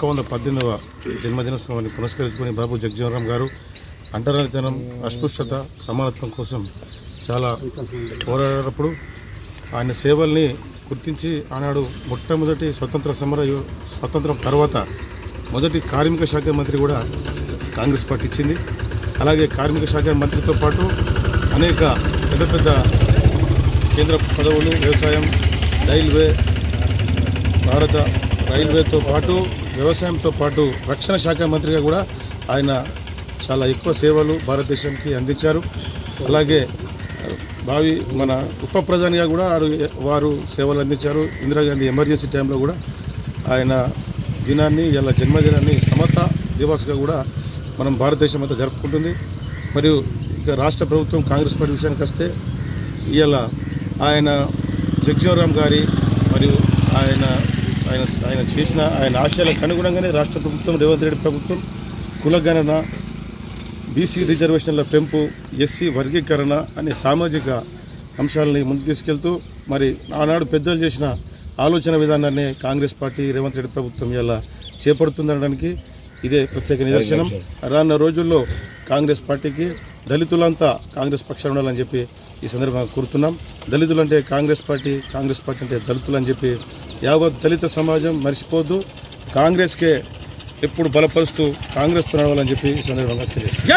118వ జన్మదినోత్సవాన్ని పురస్కరించుకొని బాబు జగజ్జీవన్ రామ్ గారు అంటరానితనం, అస్పృశ్యత, సమానత్వం కోసం చాలా పోరాడినప్పుడు ఆయన సేవల్ని గుర్తించి ఆనాడు మొట్టమొదటి స్వతంత్రం తర్వాత మొదటి కార్మిక శాఖ మంత్రి కూడా కాంగ్రెస్ పార్టీ ఇచ్చింది. అలాగే కార్మిక శాఖ మంత్రితో పాటు అనేక పెద్ద కేంద్ర పదవులు, వ్యవసాయం, భారత రైల్వేతో పాటు వ్యవసాయంతో పాటు రక్షణ శాఖ మంత్రిగా కూడా ఆయన చాలా ఎక్కువ సేవలు భారతదేశానికి అందించారు. అలాగే మన ఉప ప్రధానిగా కూడా వారు సేవలు అందించారు. ఇందిరాగాంధీ ఎమర్జెన్సీ టైంలో కూడా ఆయన దినాన్ని, ఇలా జన్మదినాన్ని సమతా దివస్గా కూడా మనం భారతదేశం అంతా జరుపుకుంటుంది. మరియు ఇక రాష్ట్ర ప్రభుత్వం కాంగ్రెస్ పార్టీ విషయానికి వస్తే ఇవాళ ఆయన జగజ్జీవన్ రామ్ గారి మరియు ఆయన చేసిన ఆయన ఆశయాలకు అనుగుణంగానే రాష్ట్ర ప్రభుత్వం, రేవంత్ రెడ్డి ప్రభుత్వం కులగణన, బీసీ రిజర్వేషన్ల పెంపు, ఎస్సీ వర్గీకరణ అనే సామాజిక అంశాలని ముందుకు తీసుకెళ్తూ మరి ఆనాడు పెద్దలు చేసిన ఆలోచన విధానాన్ని కాంగ్రెస్ పార్టీ, రేవంత్ రెడ్డి ప్రభుత్వం ఇలా చేపడుతుందనడానికి ఇదే ప్రత్యేక నిదర్శనం. రానున్న రోజుల్లో కాంగ్రెస్ పార్టీకి దళితులంతా కాంగ్రెస్ పక్షాన ఉండాలని చెప్పి ఈ సందర్భంగా కోరుతున్నాం. దళితులు అంటే కాంగ్రెస్ పార్టీ అంటే దళితులు అని చెప్పి యావత్ దళిత సమాజం మర్చిపోద్దు. కాంగ్రెస్కే ఎప్పుడు బలపరుస్తూ కాంగ్రెస్తో నడవాలని చెప్పి ఈ సందర్భంగా తెలియజేస్తాం.